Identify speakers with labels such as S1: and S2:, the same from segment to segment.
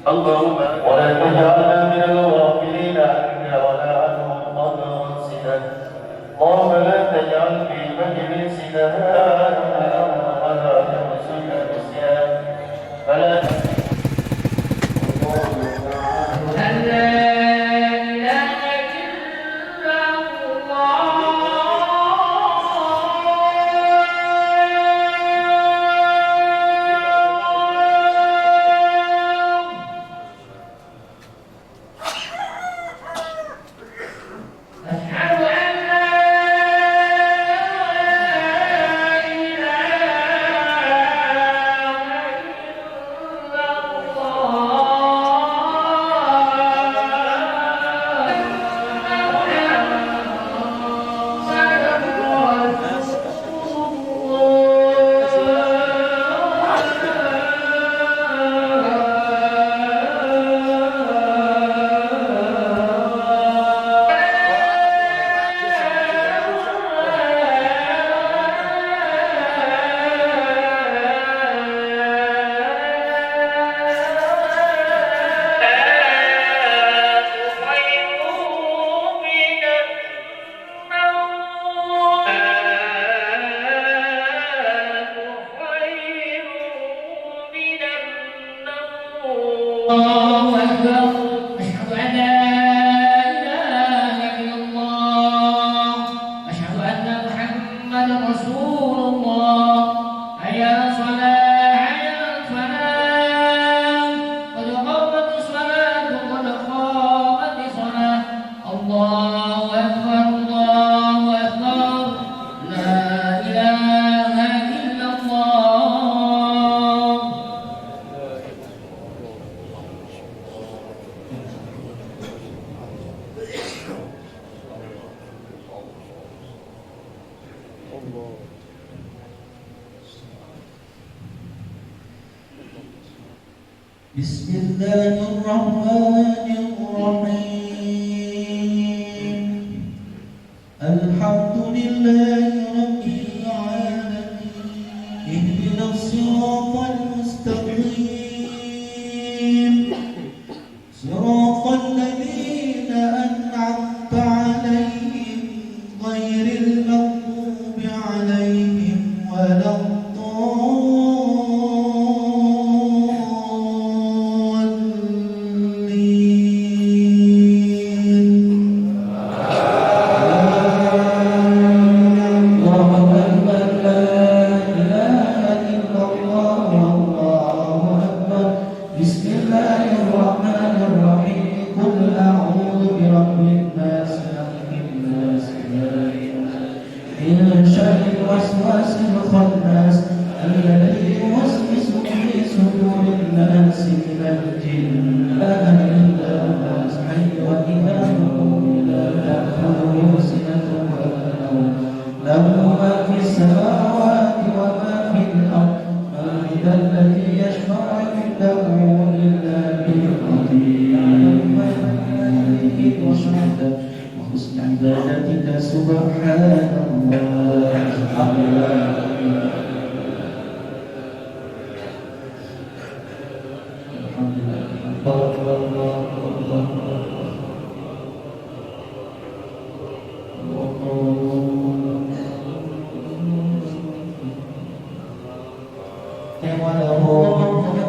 S1: اللهم ولا تجعلنا من الغافلين عنك ولا عنهم قد اللهم لا تجعل في مجلسنا ولا تمسنا نسيان فلا
S2: بسم الله الرحمن الرحيم الحمد لله رب العالمين اهدنا الصراط المستقيم صراط الذين أنعمت عليهم غير المغضوب عليهم ولا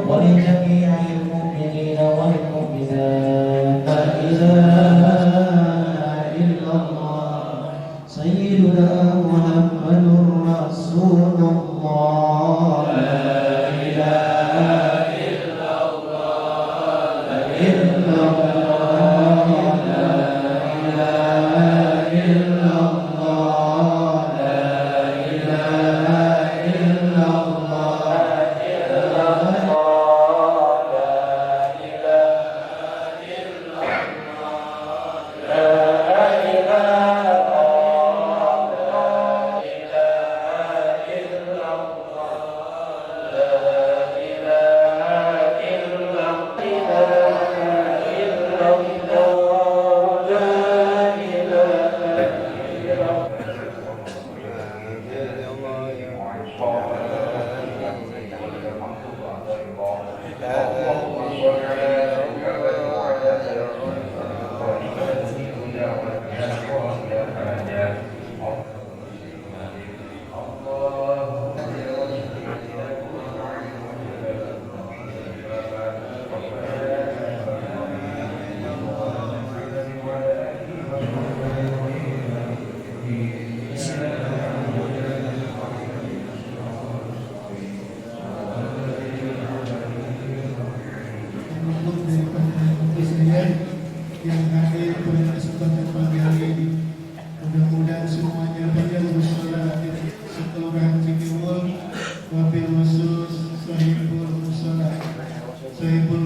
S2: ولجميع المؤمنين والمؤمنات لا إله إلا الله سيدنا محمد رسول الله لا إله إلا الله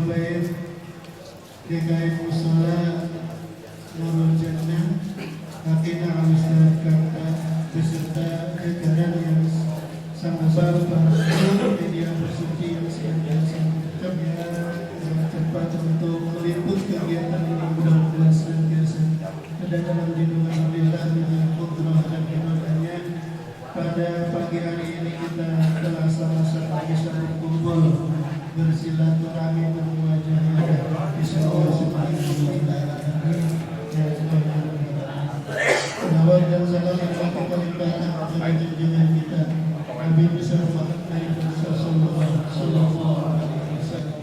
S3: Ahlul Bait DKI Musola Nurul Jannah Atina Al-Ustaz Karta beserta jajaran yang sama-sama para media bersuci yang senantiasa cepat untuk meliput kegiatan ini, mudah-mudahan senantiasa ada dalam lindungan Allah dengan kontrol dan hikmahnya. Pada pagi hari ini kita telah sama-sama bisa berkumpul bersilaturahmi bermuajahah di sebuah subhanahu wa ta'ala. Salawat dan salam yang kita limpahkan kepada junjungan kita Nabi besar Muhammad sallallahu alaihi wasallam.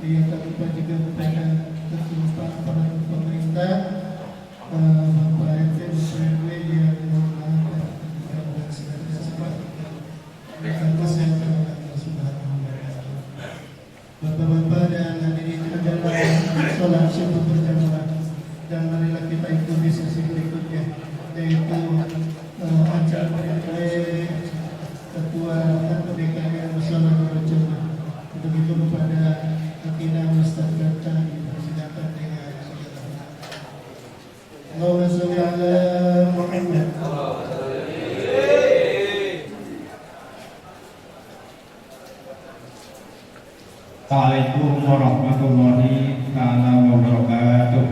S3: Ia tak lupa juga kepada ketua para pemerintah, Bapak RT, Bapak RW yang mengamankan dan segala dengan kesehatan Allah Subhanahu wa taala. Bapak-bapak dan hadirin adalah sholat subuh berjamaah, dan marilah kita ikuti sesi berikutnya, yaitu acara oleh Ketua DKI Musola Nurul Jannah. Untuk itu kepada Atina Ustaz Karta dipersilakan dengan Allahumma sholli ala Muhammad.
S4: Assalamualaikum warahmatullahi wabarakatuh.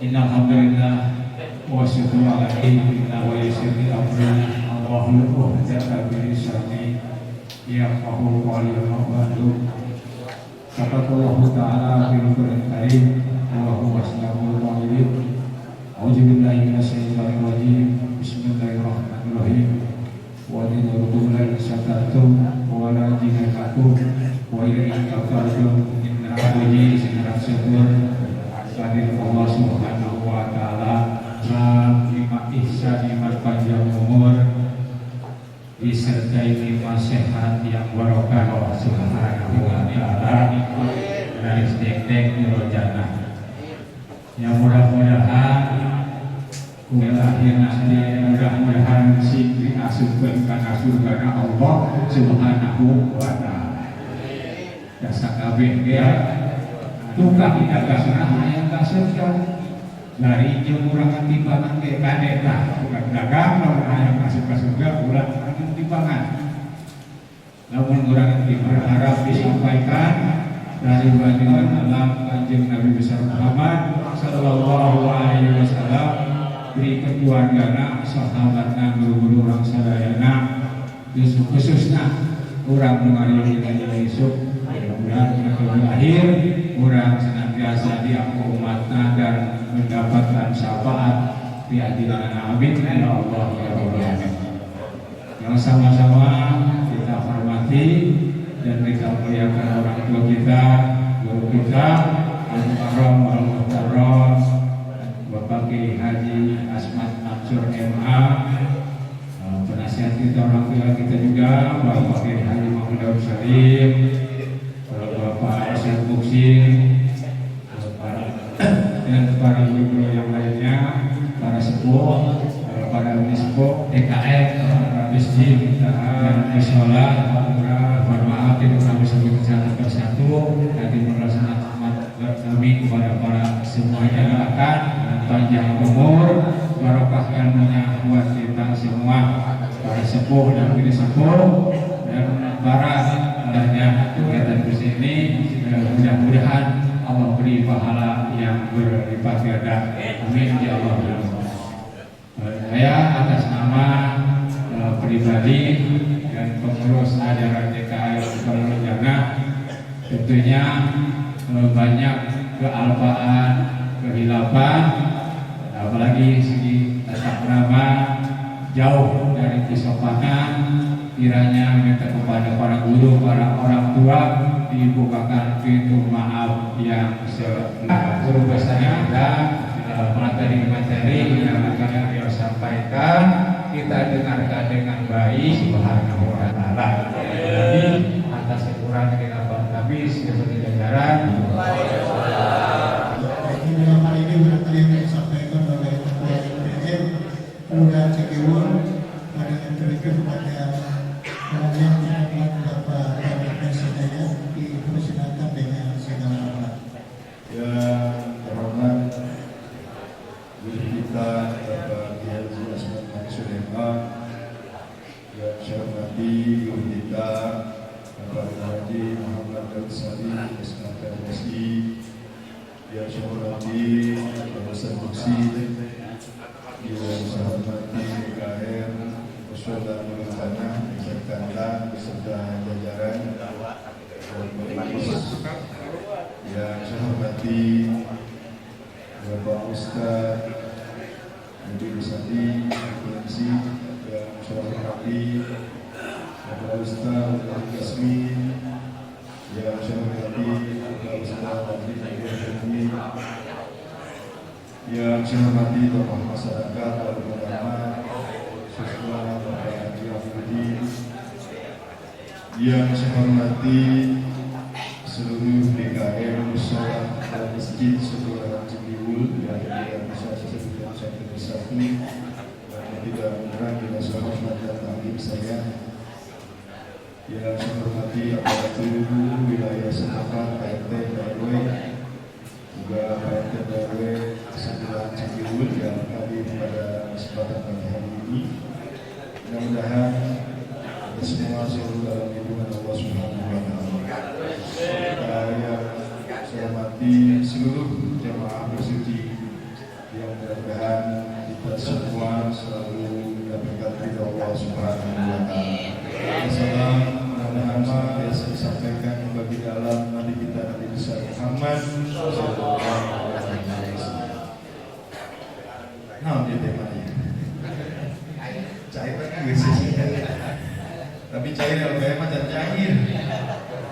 S4: Innal hamdalillah wa syukru ala inna wa yusri amrina Allahul muhtaka bi lisani yaqahu qawli wa bantu. Katakallahu ta'ala fil Qur'anil Karim wa huwa aslamul mu'min. A'udzu billahi minasyaitonir rajim. Bismillahirrahmanirrahim. Wa dinurul la syakartum wa la jinakatum wa ilaihi kafartum inna alayhi sinarasyukur. Hadir Allah Subhanahu wa ta'ala nikmat ihsan, nikmat panjang umur, disertai nikmat sehat yang barokah Allah Subhanahu wa ta'ala, dari sedek-dek Nurul Jannah. Yang mudah-mudahan lahir nanti, mudah-mudahan si diasupkan karena surga Allah Subhanahu wa ta'ala. Dasar kabeh ya tukang dagasna hayang ka surga. Dari jemurangan timbangan ke kadeta bukan dagang, namun hayang masuk ke surga ulah timbangan. Namun orang berharap disampaikan dari baginda alam Kanjeng Nabi besar Muhammad sallallahu alaihi wasallam, beri keluargana, sahabatna, guru-guru orang sadayana, khususnya orang mengalami dengan Yusuf. Mudah-mudahan akhir orang senantiasa diampuni umatna dan mendapatkan syafaat di hadirat Amin ya Allah ya Rabbal Alamin. Yang sama-sama kita hormati dan kita muliakan orang tua kita, guru kita, Al-Mukarram Al-Muhtaram Bapak Kiai Haji Asmat Mansur MA, penasihat kita, orang tua kita juga Bapak Kiai Haji Muhammad Daud Salim, Bapak Asyad Buksin, dan para guru yang lainnya, para sepuh, para sepuh DKM, para masjid, dan musola, mohon maaf tidak kami sebut satu persatu. Nanti melaksanakan kami kepada para semuanya akan panjang umur, barokah ilmunya buat kita semua, para sepuh dan guru sepuh dan para adanya kegiatan bersini. Mudah-mudahan Allah beri pahala yang berlipat ganda. Amin ya Allah. Saya atas nama pribadi dan pengurus ajaran DKI Nurul Jannah tentunya banyak kealpaan, kehilafan, apalagi segi tata krama jauh dari kesopanan. Kiranya minta kepada para guru, para orang tua dibukakan pintu maaf yang guru besarnya dan materi-materi yang akan beliau sampaikan kita dengarkan dengan baik subhanahu wa ta'ala. Jadi atas kekurangan kita kami sebagai jajaran
S3: dalam hal ini barangkali yang disampaikan oleh Ketua DPM Kelurahan Cikiwur pada yang kepada yang Sali, Ismail Rasi, yang saya hormati Ustaz Muksi, yang saya hormati BKM, Usul dan Rencana, beserta beserta jajaran dan pengurus, yang saya hormati Bapak Ustaz Budi Sali, Komisi, yang saya hormati Bapak Ustaz Yasmin, yang saya hormati Bapak Ustaz Abdi, yang saya hormati tokoh masyarakat, tokoh ulama, siswa Bapak Haji Afudi, yang saya hormati seluruh DKM, musola dan masjid seluruh Cibubur yang bisa disebutkan satu persatu dan tidak menyerang kita semua dan takdim saya. Yang saya hormati aparatur wilayah setempat PRT RW, juga PRT RW sebelah Cibubur yang hadir pada kesempatan pagi hari ini. Mudah-mudahan kita semua selalu dalam lindungan Allah Subhanahu wa Ta'ala. Yang saya hormati seluruh jemaah bersuci yang mudah-mudahan kita semua selalu mendapatkan ridha Allah Subhanahu wa Ta'ala. Salam nama yang saya sampaikan bagi dalam Nabi kita Nabi besar Muhammad sallallahu alaihi wasallam. Nah, dia temanya. Cair lagi guys. Tapi cair kalau kayak macam cair.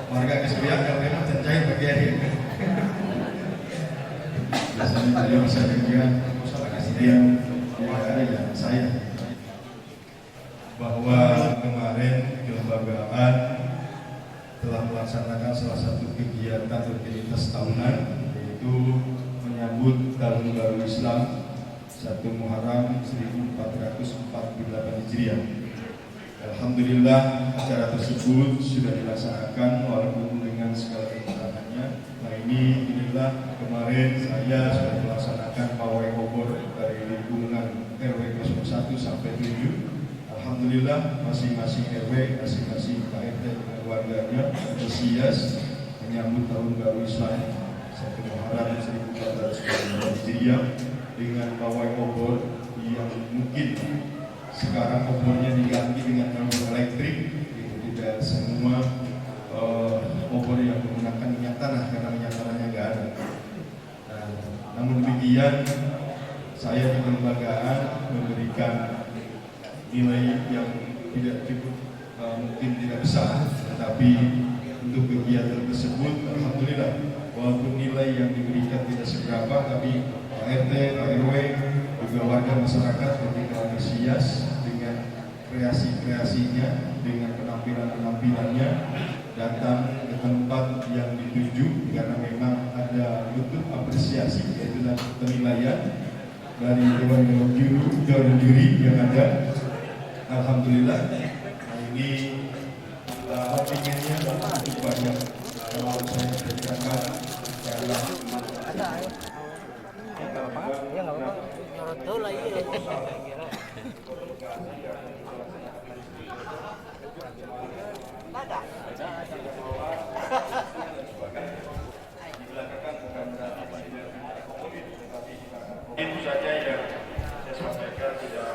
S3: Warga kesulitan kalau kayak macam cair bagi akhir. Biasanya beliau bisa dengan yang ada yang saya bahwa kemarin kelembagaan telah melaksanakan salah satu kegiatan rutinitas tahunan, yaitu menyambut Tahun Baru Islam 1 Muharram 1448 Hijriah. Alhamdulillah acara tersebut sudah dilaksanakan walaupun dengan segala kekurangannya. Nah inilah kemarin saya sudah melaksanakan pawai obor dari lingkungan RW 01 sampai 7. Alhamdulillah masing-masing RW, masing-masing PRT dengan warganya antusias menyambut Tahun Baru Islam 1 Muharram 1448 Hijriah dengan pawai obor yang mungkin sekarang obornya diganti dengan obor elektrik. Tidak semua obor yang menggunakan minyak tanah karena minyak tanahnya nggak ada. Namun demikian saya di kelembagaan memberikan nilai yang tidak cukup mungkin tidak besar, tetapi untuk kegiatan tersebut alhamdulillah walaupun nilai yang diberikan tidak seberapa, tapi Pak RT, Pak RW juga warga masyarakat begitu antusias dengan kreasi-kreasinya, dengan penampilan-penampilannya datang ke tempat yang dituju karena memang ada bentuk apresiasi yaitu penilaian dari dewan juri yang ada. Alhamdulillah, ini opininya cukup banyak. Kalau saya ceritakan itu saja yang saya sampaikan tidak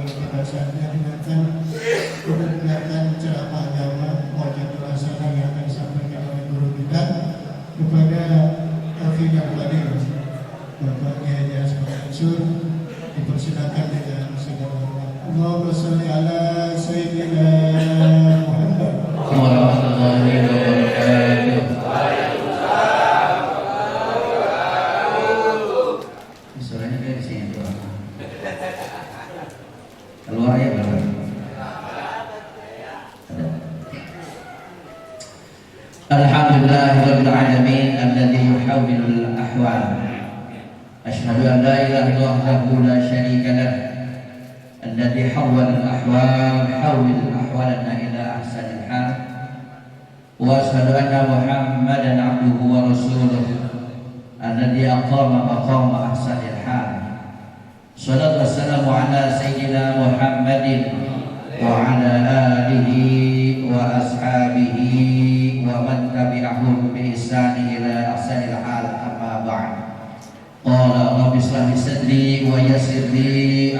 S3: kita saatnya dengarkan ceramah agama wajib pelaksana yang akan disampaikan oleh guru kita kepada Alvin yang hadir. Bapak Kiai Asman Mansur dipersilakan dengan segala hormat. Allahumma sholli ala sayyidina Muhammad.
S2: warahmatullahi wabarakatuh. Suaranya dari sini tuh. Keluar ya keluar. Alhamdulillahirabbil alamin alladzi yuhawwilul ahwal. Asyhadu an la ilaha illallah wahdahu la syarika lah. Alladzi hawwala al-ahwal hawwil ahwalana ila ahsanil hal. Wa asyhadu anna Muhammadan abduhu wa rasuluh alladzi aqama maqama ahsanil hal. Salatu wassalamu ala sayyidina Muhammadin wa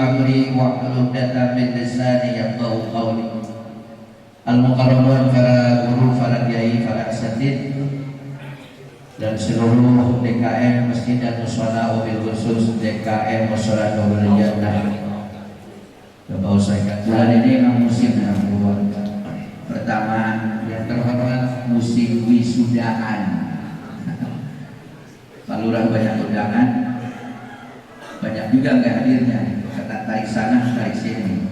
S2: amri wahlul 'uqdatam min lisani yafqahu qawli. Al-mukarramun para guru, para kiai, para asatidz dan seluruh DKM Masjid dan Mushola, wabil khusus DKM Mushola Nurul Jannah. Bapak Ustaz, bulan ini memang musim yang pertama yang terhormat musim wisudaan. Pak Lurah banyak undangan, banyak juga nggak hadirnya, kata tarik sana tarik sini.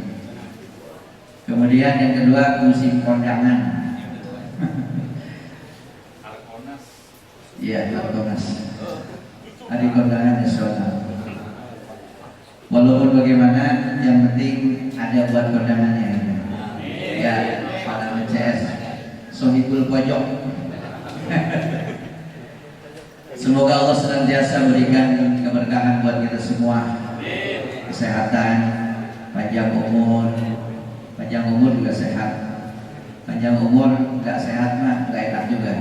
S2: Kemudian yang kedua musim kondangan. Iya, Alkonas. Hari kondangan nasional. Walaupun bagaimana, yang penting ada buat kondangannya. Ya, para MCS, sohibul pojok. Semoga Allah senantiasa berikan keberkahan buat kita semua, kesehatan, panjang umur juga sehat. Panjang umur nggak sehat mah nggak enak juga.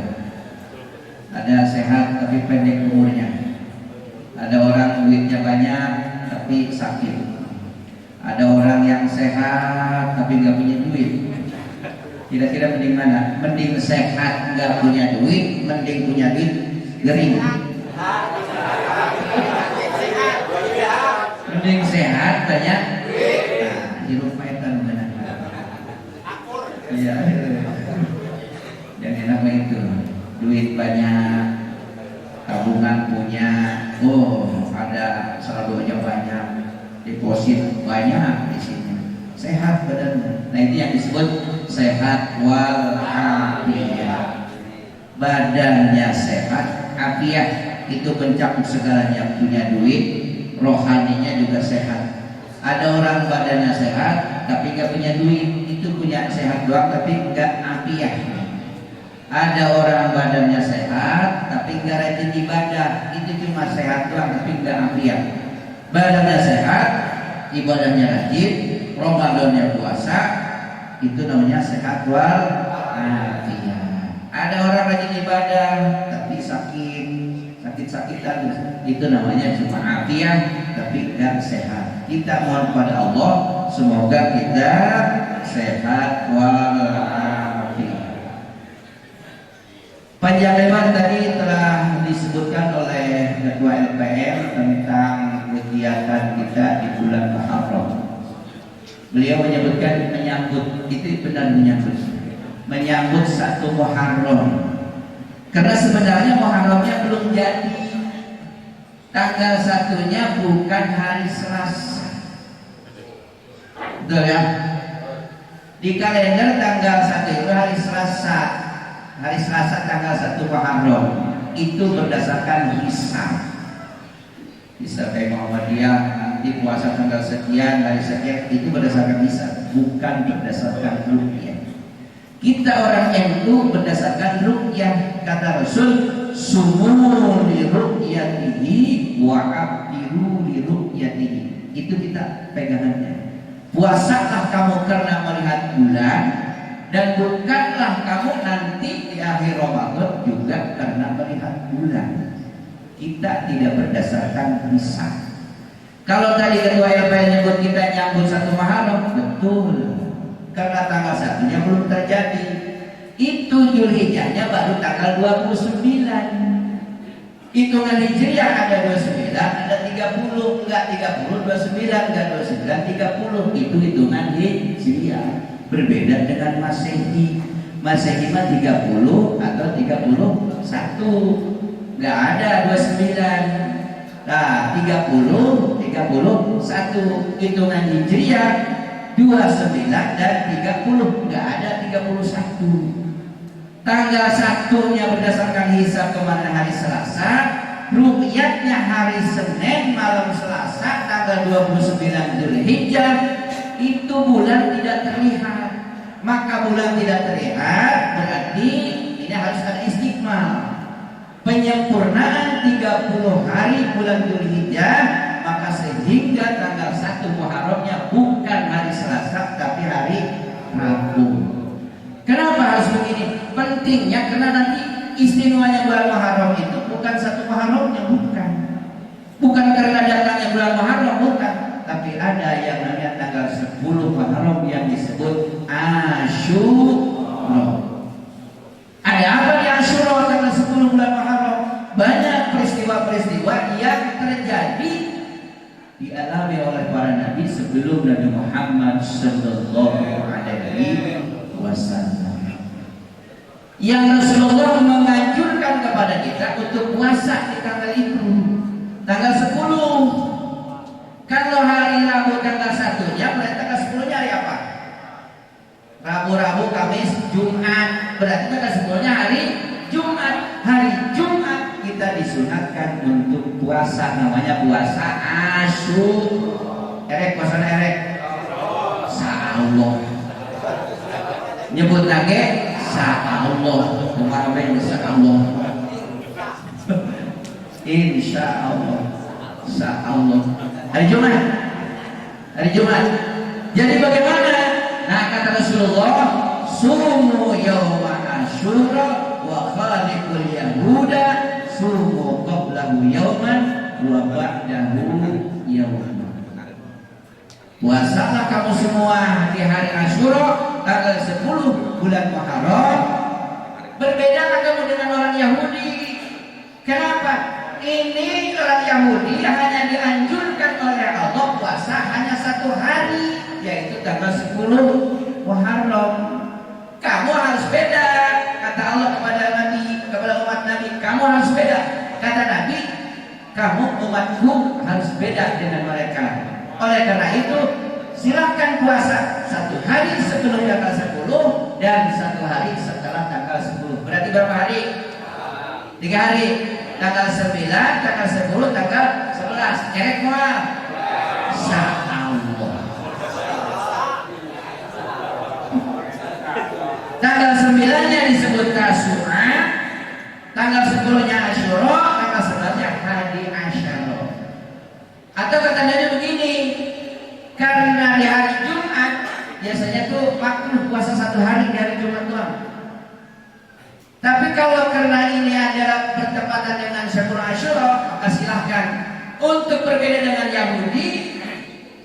S2: Ada sehat tapi pendek umurnya. Ada orang duitnya banyak tapi sakit. Ada orang yang sehat tapi nggak punya duit. Kira-kira mending mana? Mending sehat nggak punya duit, mending punya duit gering. Mending sehat banyak duit. Nah, hirup maetan benar. Iya. Yang enak itu duit banyak, tabungan punya, ada saldonya banyak, deposit banyak di sini. Sehat badannya. Nah, itu yang disebut sehat wal afiat. Badannya sehat, afiat itu mencakup segalanya, punya duit, rohaninya juga sehat. Ada orang badannya sehat tapi nggak punya duit, itu punya sehat doang tapi nggak afiat. Ada orang badannya sehat tapi nggak rajin ibadah, itu cuma sehat doang tapi nggak afiat. Badannya sehat, ibadahnya rajin, Ramadannya puasa, itu namanya sehat wal afiat. Ada orang rajin ibadah tapi sakit-sakitan, itu namanya cuma afiat tapi nggak sehat. Kita mohon pada Allah semoga kita sehat wal afiat. Panjang lebar tadi telah disebutkan oleh Ketua LPM tentang kegiatan kita di bulan Muharram. Beliau menyebutkan menyambut, itu benar menyambut 1 Muharram. Karena sebenarnya Muharramnya belum jadi. Tanggal 1-nya bukan hari Selasa. Betul ya? Di kalender tanggal 1 itu hari Selasa. Hari Selasa tanggal 1 Muharram. Itu berdasarkan hisab. Hisab kayak Muhammadiyah, nanti puasa tanggal sekian, hari sekian, itu berdasarkan hisab, bukan berdasarkan ruqyah. Kita orang NU berdasarkan ruqyah. Kata Rasul, sumu li ruqyatihi wa abdiru li ruqyatihi. Itu kita pegangannya. Puasalah kamu karena melihat bulan, dan bukanlah kamu nanti di akhir Ramadan juga karena melihat bulan. Kita tidak berdasarkan hisab. Kalau tadi Ketua LPM menyebut kita nyambut 1 Muharram, betul. Karena tanggal 1-nya belum terjadi. Itu Zulhijjahnya baru tanggal 29. Hitungan Hijriah ada 29, ada 30, enggak 30, 29, enggak 29, 30. Itu hitungan Hijriah. Berbeda dengan Masehi. Masehi mah 30 atau 31. Enggak ada 29. Nah, 30, 31. Hitungan Hijriah 29 dan 30, enggak ada 31. Tanggal 1-nya berdasarkan hisab kemarin hari Selasa, ruqyatnya hari Senin malam Selasa tanggal 29 Zulhijjah, itu bulan tidak terlihat. Maka bulan tidak terlihat berarti ini harus ada istiqmal. Penyempurnaan 30 hari bulan Zulhijjah, maka sehingga tanggal 1 Muharramnya bukan hari Selasa tapi hari Rabu. Kenapa harus begini? Pentingnya karena nanti istimewanya bulan Muharram itu bukan 1 Muharramnya, bukan karena datangnya bulan Muharram, bukan, tapi tapi ada yang namanya tanggal 10 Muharram yang disebut Asyura. Ada apa di Asyura tanggal 10 bulan Muharram? Banyak peristiwa-peristiwa yang terjadi dialami oleh para nabi sebelum Nabi Muhammad sallallahu alaihi wasallam. Yang Rasulullah menganjurkan kepada kita untuk puasa di tanggal itu, tanggal 10. Kalau hari Rabu tanggal 1-nya, berarti tanggal 10-nya hari apa? Rabu, Kamis, Jumat, berarti tanggal 10-nya hari Jumat. Hari Jumat kita disunatkan untuk puasa, namanya puasa Asyura. Puasa Sa'allah. Nyebut lagi Sa'allah. Kemarin Sa'allah. Insyaallah. Sa'allah. Hari Jumat. Jadi bagaimana? Nah, kata Rasulullah, sumu yawma Asyura wa khaliqul yahuda sumu qablahu yawman wa ba'dahu yawman. Puasalah kamu semua di hari Asyura tanggal 10 bulan Muharram. Berbedalah kamu dengan orang Yahudi. Kenapa? Ini orang Yahudi hanya dianjurkan oleh Allah puasa hanya 1 hari, yaitu tanggal 10 Muharram. Kamu harus beda, kata Allah kepada Nabi, kepada umat Nabi, kamu harus beda. Kata Nabi, kamu umatku harus beda dengan mereka. Oleh karena itu, silakan puasa 1 hari sebelum tanggal 10 dan 1 hari setelah tanggal 10. Berarti berapa hari? 3 hari. Tanggal 9, tanggal 10, tanggal 11. Kerek mual. Sa'allah. Tanggal 9-nya disebut Tasyura, tanggal 10-nya Asyura, tanggal 11-nya Hadi Asyara. Atau katanya begini, karena di hari Jumat biasanya tuh makruh puasa 1 hari di hari Jumat doang. Tapi kalau karena ini adalah bertepatan dengan Syahur Asyura, maka silahkan. Untuk berbeda dengan Yahudi,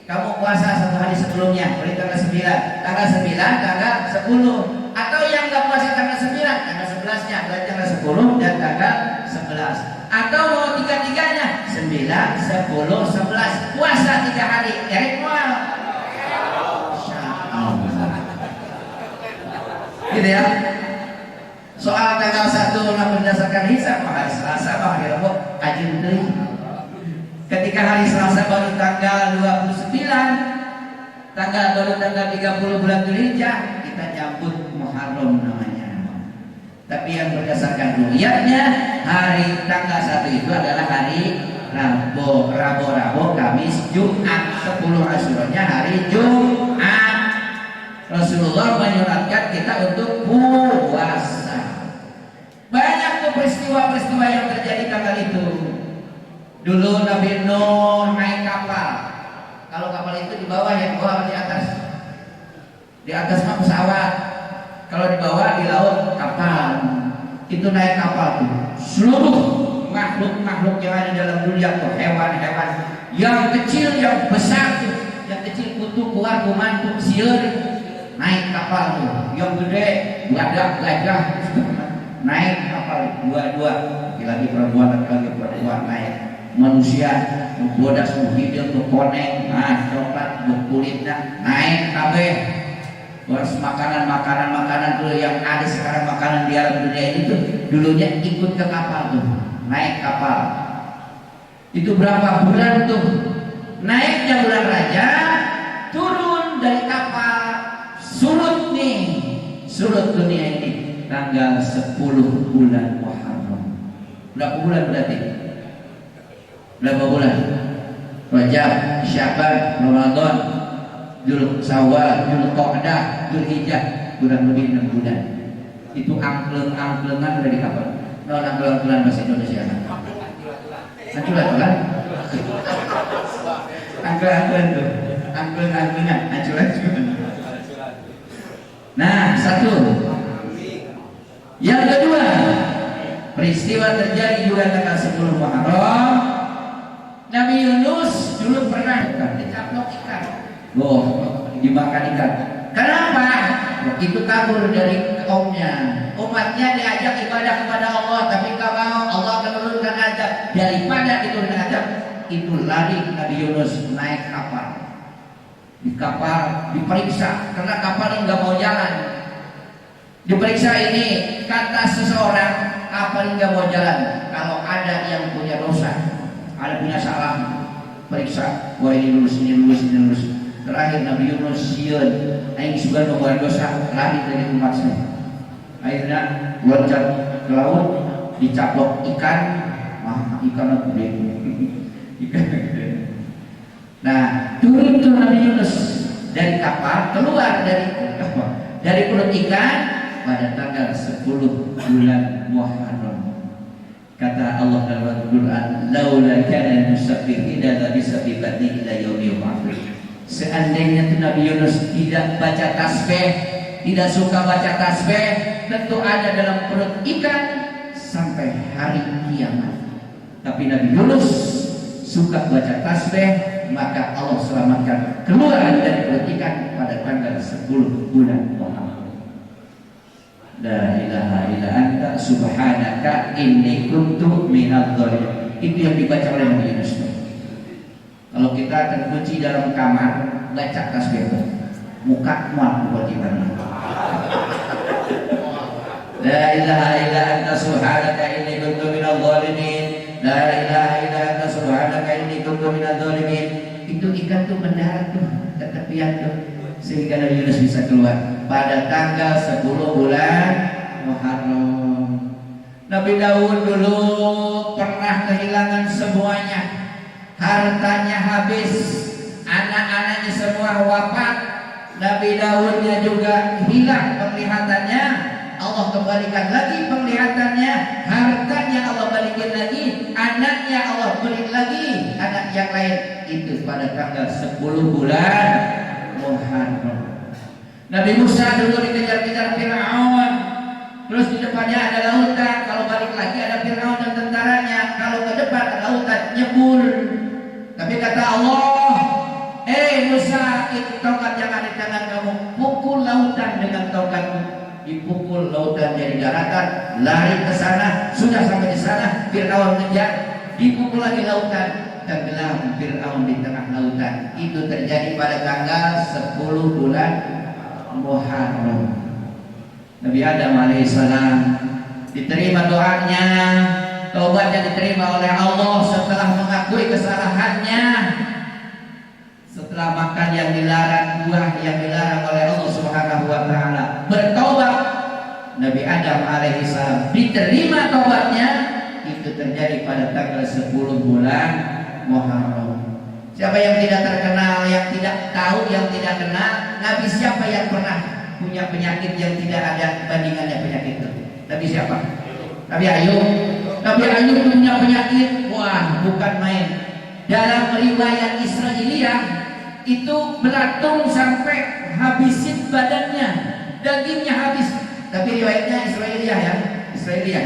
S2: kamu puasa 1 hari sebelumnya, berarti tanggal 9, tanggal 9, tanggal 10. Atau yang nggak puasa tanggal 9, tanggal 11-nya, berarti tanggal 10 dan tanggal 11. Atau mau 3-3-nya, 9, 10, 11. Puasa 3 hari, Erik mual. Gitu ya. Soal tanggal 1 berdasarkan hisab, hari Selasa, hari Rabu, ajin deui. Ketika hari Selasa baru tanggal 29, baru tanggal 30 bulan Dzulhijjah, kita nyambut Muharram namanya. Tapi yang berdasarkan ru'yatnya, hari tanggal 1 itu adalah hari Rabu, Kamis, Jumat. 10 Asyuranya hari Jumat. Rasulullah menyuratkan kita untuk puasa. Banyak tuh peristiwa-peristiwa yang terjadi tanggal itu. Dulu Nabi Nuh naik kapal. Kalau kapal itu di bawah, yang bawah di atas? Di atas mah pesawat. Kalau di bawah di laut kapal. Itu naik kapal tuh. Seluruh makhluk-makhluk yang ada dalam dunia tuh, hewan-hewan, yang kecil, yang besar tuh, yang kecil kutu, kuat, kumantuk, sieur, naik kapal tuh. Yang gede, gajah, naik kapal dua-dua, lagi perempuan naik. Manusia bodas hidung tuh koneng, coklat kulitnya naik kabeh. Terus makanan tuh yang ada sekarang, makanan di alam dunia ini tuh dulunya ikut ke kapal tuh, naik kapal. Itu berapa bulan tuh? Naiknya bulan Rajab, turun dari kapal, surut dunia ini tanggal 10 bulan Muharram. Berapa bulan berarti? Berapa bulan? Rajab, Syaban, Ramadan, Dzulsyawal, Dzulqa'dah, Dzulhijjah, kurang lebih 6 bulan. Itu angkleng-angklengan dari kapan? Angkleng-angklengan bahasa Indonesia. Angkleng-angklengan. Angkleng-angklengan tuh. Angkleng-angklengan, acuan-acuan. Nah, satu. Yang kedua, peristiwa terjadi juga tanggal 10 Muharram. Nabi Yunus dulu pernah dicaplok Oh, dimakan ikan. Kenapa? Itu kabur dari kaumnya. Umatnya diajak ibadah kepada Allah, tapi kalau mau Allah akan menurunkan azab. Daripada diturunkan azab, itu lari Nabi Yunus naik kapal. Di kapal diperiksa karena kapalnya nggak mau jalan. Diperiksa ini kata seseorang kapal nggak mau jalan. Kalau ada yang punya dosa, ada punya salah, periksa. Wah ini lulus, ini lulus, ini lulus. Terakhir Nabi Yunus sieun aing sudah membuat dosa, lari dari umat saya. Akhirnya loncat ke laut, dicaplok ikan, ikan gede. Ikan gede. Nah, turun tuh Nabi Yunus dari kapal, keluar dari perut ikan pada tanggal 10 bulan Muharram. Kata Allah dalam Al-Quran, laula kana musabbihina la bisabbihati ila yaumil qiyamah. Seandainya Nabi Yunus tidak baca tasbih, tidak suka baca tasbih, tentu ada dalam perut ikan sampai hari kiamat. Tapi Nabi Yunus suka baca tasbih, maka Allah selamatkan keluar dari perut ikan pada tanggal 10 bulan Muharram. La ilaha illa anta subhanaka inni kuntu minadh dhalimin. Itu yang dibaca oleh Nabi Yunus. Kalau kita terkunci dalam kamar, baca tasbih, muka muat kewajiban. La ilaha illa anta subhanaka inni kuntu minadh dhalimin. La ilaha illa anta subhanaka inni kuntu minadh dhalimin. Itu ikan tuh mendarat tuh ke tepian tuh, sehingga Nabi Yunus bisa keluar pada tanggal 10 bulan Muharram. Nabi Daud dulu pernah kehilangan semuanya. Hartanya habis, anak-anaknya semua wafat, Nabi Daudnya juga hilang penglihatannya. Allah kembalikan lagi penglihatannya, hartanya Allah balikin lagi, anaknya Allah beri lagi anak yang lain. Itu pada tanggal 10 bulan Muharram. Nabi Musa dulu dikejar-kejar Fir'aun, terus di depannya ada lautan, kalau balik lagi ada Fir'aun dan tentaranya, kalau ke depan ada lautan nyebur. Tapi kata Allah, Musa, itu tongkat yang ada di tangan kamu, pukul lautan dengan tongkatmu. Dipukul lautan jadi daratan, lari ke sana, sudah sampai di sana, Fir'aun ngejar, dipukul lagi lautan, tenggelam Fir'aun di tengah lautan. Itu terjadi pada tanggal 10 bulan Muharram. Nabi Adam alaihissalam diterima doanya, taubatnya diterima oleh Allah setelah mengakui kesalahannya, setelah makan yang dilarang, buah yang dilarang oleh Allah Subhanahu wa taala, bertobat. Nabi Adam alaihissalam diterima taubatnya. Itu terjadi pada tanggal 10 bulan Muharram. Siapa yang tidak terkenal, yang tidak tahu, yang tidak kenal Nabi siapa yang pernah punya penyakit yang tidak ada bandingannya penyakit itu? Nabi siapa? Nabi Ayub. Nabi Ayub punya penyakit, wah bukan main. Dalam riwayat Israiliyah itu belatung sampai habisin badannya, dagingnya habis. Tapi riwayatnya Israiliyah ya, Israiliyah.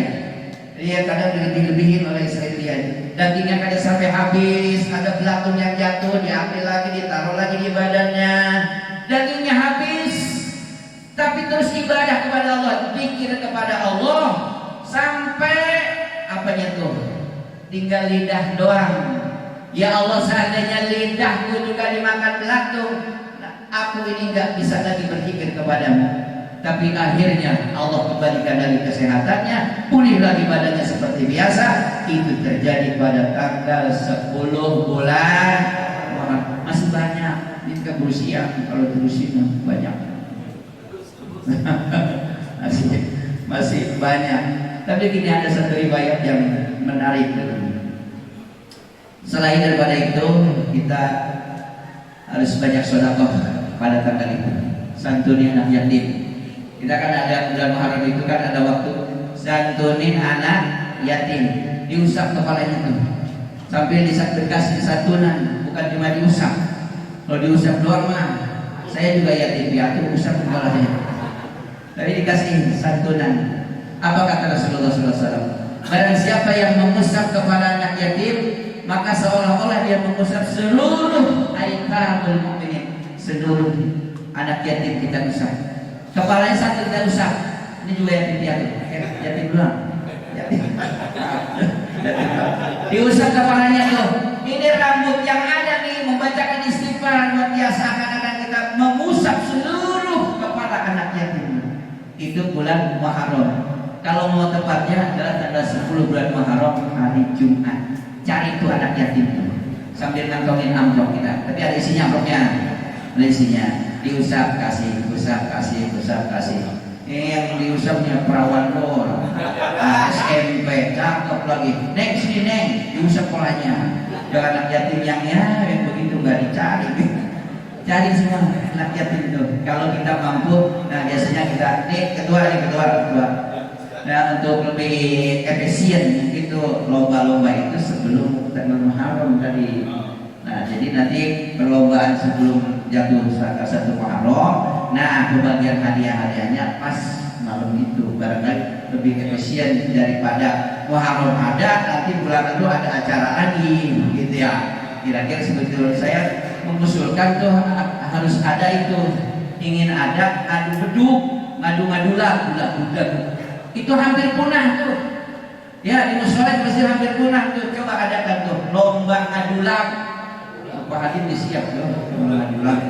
S2: Dia kadang dilebih-lebihin oleh Israiliyah. Dagingnya kadang sampai habis, ada belatung yang jatuh, diambil lagi, ditaruh lagi di badannya. Dagingnya habis, tapi terus ibadah kepada Allah, zikir kepada Allah sampai apanya tuh? Tinggal lidah doang. Ya Allah, seandainya lidahku juga dimakan belatung, aku ini nggak bisa lagi berzikir kepadamu. Tapi akhirnya Allah kembalikan dari kesehatannya, pulih lagi badannya seperti biasa. Itu terjadi pada tanggal 10 bulan. Masih banyak, ini kan berusia, kalau berusia banyak. masih banyak. Tapi gini, ada satu riwayat yang menarik. Selain daripada itu, kita harus banyak sedekah pada tanggal itu. Santuni anak yatim. Kita kan ada bulan Muharram itu kan ada waktu santunin anak yatim, diusap kepalanya tuh sambil dikasih santunan, bukan cuma diusap. Kalau diusap doang mah, saya juga yatim piatu usap kepalanya. Tapi dikasih santunan. Apa kata Rasulullah SAW? Barang siapa yang mengusap kepala anak yatim, maka seolah-olah dia mengusap seluruh aitamul mukminin, seluruh anak yatim kita usah. Kepalanya satu kita usah. Ini juga yatim piatu. Yatim doang. Yatim. Diusap kepalanya tuh. Ini rambut yang ada nih membacakan istighfar luar biasa, akan kita mengusap seluruh kepala anak yatim. Itu bulan Muharram. Kalau mau tepatnya adalah tanggal 10 bulan Muharram, hari Jumat. Cari itu anak yatim sambil ngantongin amplop kita. Tapi ada isinya amplopnya. Ada isinya. Diusap kasih, usap kasih, usap kasih. Ini yang diusapnya perawan lor, SMP, cakep lagi. Neng sini neng, diusap polanya. Jangan anak yatim yang begitu nggak dicari. Cari semua anak yatim itu. Kalau kita mampu, nah biasanya kita kedua. Nah untuk lebih efisien itu lomba-lomba itu sebelum tanggal Muharram tadi. Nah jadi nanti perlombaan sebelum jatuh tanggal 1 Muharram. Nah pembagian hadiah-hadiahnya pas malam itu barangkali lebih efisien daripada Muharram ada nanti bulan lalu ada acara lagi gitu ya. Kira-kira sebetulnya saya mengusulkan tuh harus ada itu, ingin ada adu beduk, ngadu-ngadulah budak-budak. Itu hampir punah tuh. Ya di musola pasti hampir punah tuh. Coba adakan tuh lomba ngadulang. Pak Hadim disiap tuh lomba ngadulang.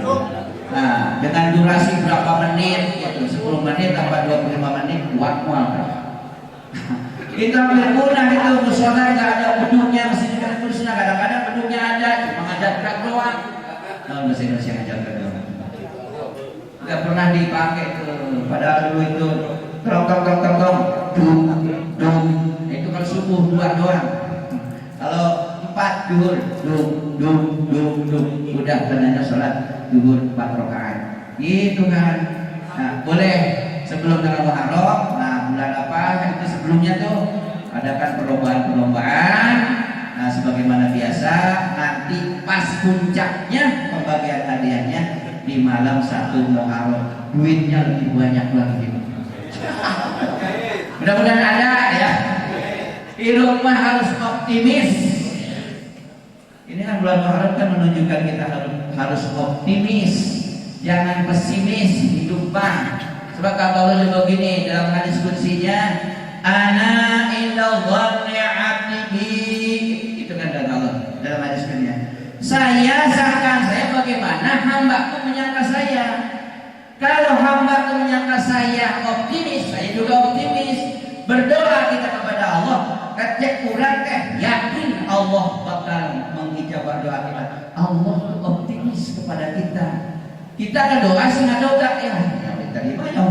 S2: Nah dengan durasi berapa menit gitu, 10 menit tambah 25 menit buat mual. Itu hampir punah itu musola nggak ada beduknya, mesti dengan kursinya kadang-kadang beduknya ada, cuma ngajak gerak doang. Nah bahasa Indonesia ngajak gerak doang. Nggak pernah dipakai tuh. Padahal dulu itu tong itu kalau subuh 2 doang, kalau 4 duhur udah tandanya sholat duhur 4 rakaat gitu kan. Nah boleh sebelum tanggal Muharram. Nah bulan apa itu sebelumnya tuh adakan perlombaan. Nah sebagaimana biasa nanti pas puncaknya pembagian hadiahnya di malam 1 Muharram, duitnya lebih banyak lagi. Mudah-mudahan ada ya. Di rumah harus optimis. Ini kan bulan Muharram kan menunjukkan kita harus optimis, jangan pesimis hidup mah. Sebab kata Allah juga begini dalam hadis qudsinya, ana inda dhanni 'abdi. Itu kan kata Allah dalam hadis qudsinya. Saya sangka saya bagaimana hambaku menyangka saya. Kalau hamba itu menyangka saya optimis, saya juga optimis. Berdoa kita kepada Allah, kecek kurang yakin Allah bakal mengijabah doa kita. Allah itu optimis kepada kita. Kita ada doa sih nggak doa ya. Tadi banyak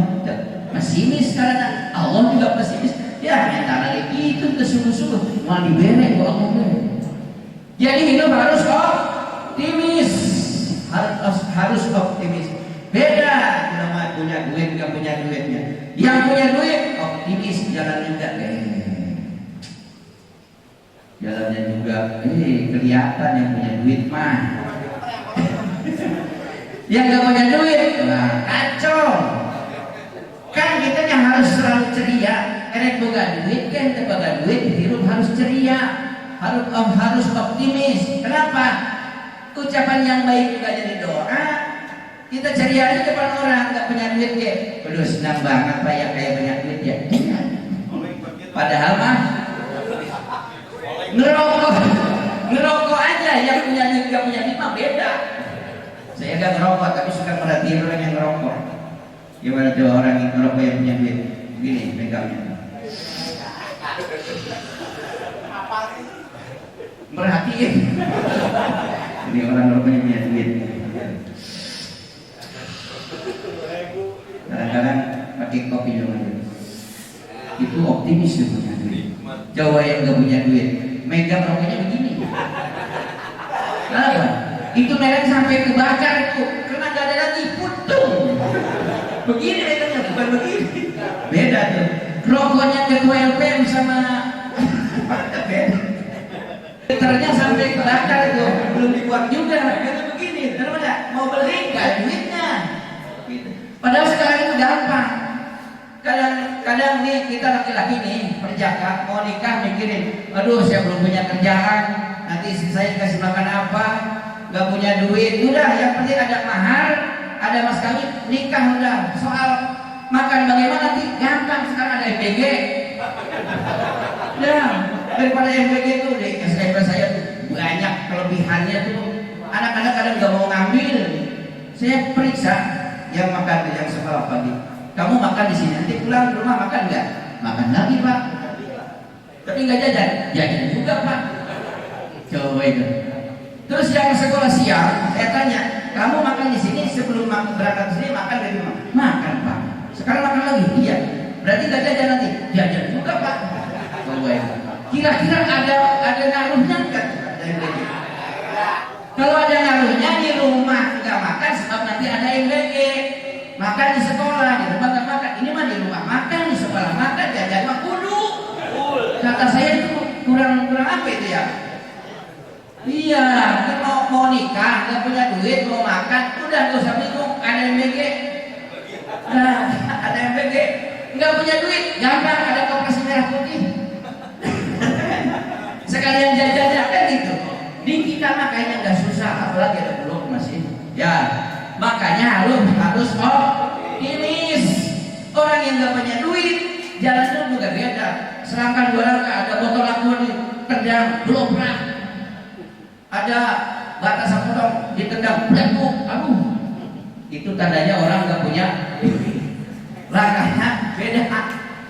S2: pesimis karena Allah juga pesimis. Ya antara itu kesungguh-sungguh mau diberi kok Allah. Jadi hidup harus optimis, harus optimis. Beda nama punya duit nggak punya duitnya. Yang punya duit optimis jalannya juga jalannya juga kelihatan yang punya duit mah. Yang nggak punya duit nah kacau. Kan kita yang harus selalu ceria. Karena boga duit kan boga duit hidup harus ceria, harus optimis. Kenapa? Ucapan yang baik juga jadi doa. Kita cari aja depan orang nggak punya duit ya. Waduh senang banget pak ya kayak banyak duit ya. Padahal mah ngerokok aja yang punya duit nggak punya duit mah beda. Saya nggak ngerokok tapi suka merhatiin orang yang ngerokok. Gimana tuh orang yang ngerokok yang punya duit? Begini megangnya. Merhatiin. Ini orang ngerokok yang punya duit. Kadang-kadang pakai kopi juga itu optimis tuh punya duit. Jawa yang nggak punya duit megang rokoknya begini. Kenapa? Itu merek sampai kebakar itu karena nggak ada lagi putung. Begini megangnya bukan begini. Beda tuh. Rokoknya ketua LPM sama beda. Liternya sampai kebakar itu belum dibuat juga. Itu begini. Kenapa? Mau beli nggak duitnya. Gitu. Padahal sekarang itu gampang. Kadang nih kita laki-laki nih perjaka mau nikah mikirin, aduh saya belum punya kerjaan, nanti istri saya kasih makan apa, nggak punya duit, udah yang penting ada mahar, ada mas kawin, nikah udah. Soal makan bagaimana nanti gampang, sekarang ada MPG. Ya, daripada MPG itu di SMP saya tuh banyak kelebihannya tuh. Anak-anak kadang nggak mau ngambil. Saya periksa yang makan yang sekolah pagi. Kamu makan di sini, nanti pulang ke rumah makan nggak? Makan lagi pak. Tapi nggak jajan, jajan juga pak. Coba itu. Terus yang sekolah siang, saya tanya, kamu makan di sini sebelum berangkat ke sini makan dari rumah? Makan pak. Sekarang makan lagi? Iya. Berarti nggak jajan nanti? Jajan juga pak. Coba itu. Kira-kira ada ngaruhnya nggak? Kalau ada ngaruhnya di rumah nggak makan sebab nanti ada MBG. Makan di sekolah, di rumah nggak makan. Ini mah di rumah makan, di sekolah makan, jajan mah kudu. Kata saya itu kurang apa itu ya? Iya, kita mau nikah, nggak punya duit, mau makan, udah nggak usah bingung, ada MBG. Nah, ada MBG, nggak punya duit, gampang ada koperasi merah putih. Sekalian jajan kan gitu. Di kita makanya nggak susah, apalagi ada bulog masih. Ya, makanya harus optimis. Orang yang nggak punya duit, jalannya juga beda. Serangkan 2 rangka, ada botol aqua ditendang, beloprak. Ada batasan potong ditendang, bleduk, aduh. Itu tandanya orang nggak punya langkahnya beda.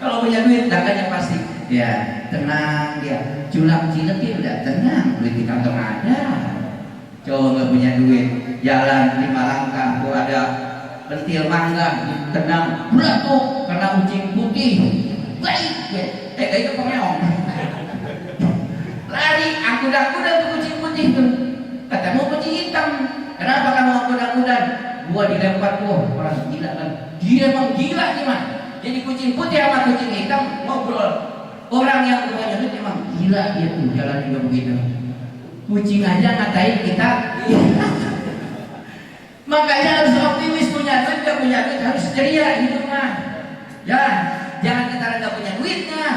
S2: Kalau punya duit, langkahnya pasti. Ya, tenang dia. Julak cilek dia udah tenang, duit di kantong ada. Coba nggak punya duit, jalan 5 langkah, tuh ada pentil mangga ditendang, bleduk karena kucing putih. Baik, kayak itu pengeong. Lari, akuda-akuda tuh kucing putih tuh. Ketemu kucing hitam. Kenapa kamu akuda-akuda? Gua dilempar tuh, orang gila kan. Dia emang gila nih mah. Jadi kucing putih sama kucing hitam ngobrol. Orang yang punya duit emang gila dia tuh jalan juga begitu. Kucing aja ngatain kita. Makanya harus optimis, punya duit, gak punya duit harus ceria hidup mah. Ya, jangan kita nggak punya duitnya.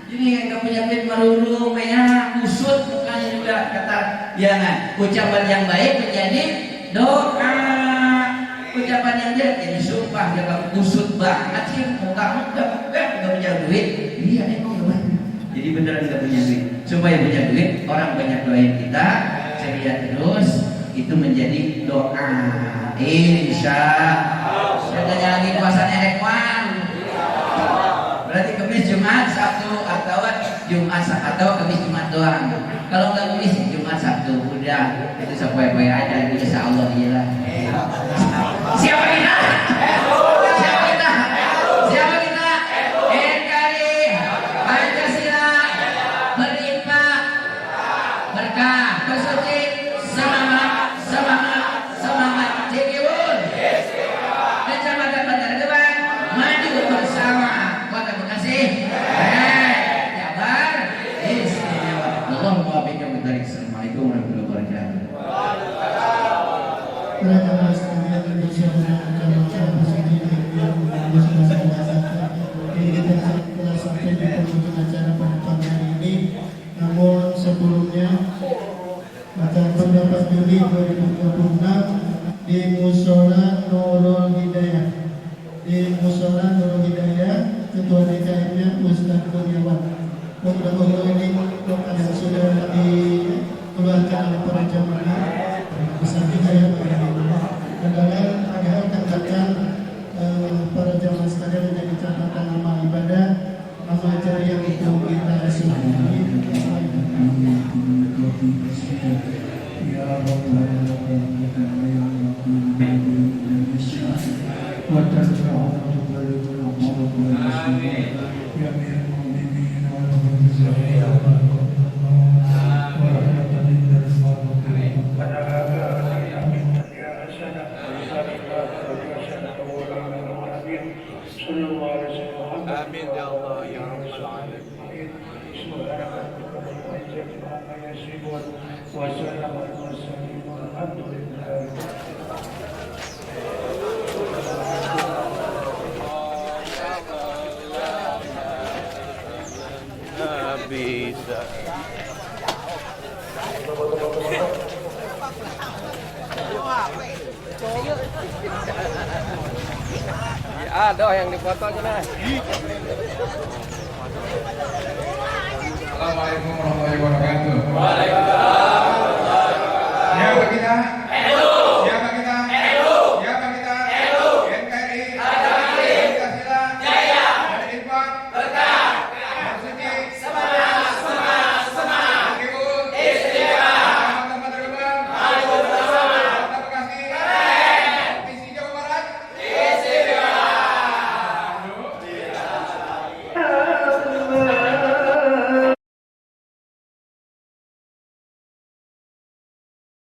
S2: Jadi yang nggak punya duit merurung, merah, kusut, mukanya juga kata, jangan. Ucapan yang baik menjadi doa. Ucapan yang jelek jadi sumpah. Dia kamu kusut banget sih, muka nggak punya duit. Iya emang gak. Jadi beneran nggak punya duit. Supaya punya duit, orang banyak doain kita, ceria terus. Itu menjadi doa. Insya Allah. Katanya lagi puasanya ekwan. Berarti Kamis, Jumat, Sabtu atau Jumat atau Kamis Jumat doang. Kalau nggak Kamis Jumat Sabtu udah itu sepoe-poe aja. Insya Allah iya. Siapa kita? Siapa kita? Siapa kita? NKRI Pancasila berlimpah berkah bersuci semangat Cikiwun Kecamatan Bantar Gebang maju bersama Kota Bekasi Jabar istimewa. Allahumma bika bidzalik. Assalamualaikum warahmatullahi wabarakatuh.
S3: Para sekalian Indonesia telah sampai di penghujung acara pada pagi hari ini. Namun sebelumnya pada pendapat Juli 2026 di Mushola Nurul Hidayah, Ketua DKM-nya Ustadz Kurniawan. Mudah-mudahan ini yang sudah dikeluarkan oleh para jamaah besar hidayah adalah agar katakan para jamaah sekalian menjadi catatan amal ibadah, amal jariah itu kita syukuri.
S5: Amin ya Allah ya Rabbal Alamin. Bisa. Ada yang dipoto sana.
S4: Assalamualaikum warahmatullahi wabarakatuh. Waalaikumsalam.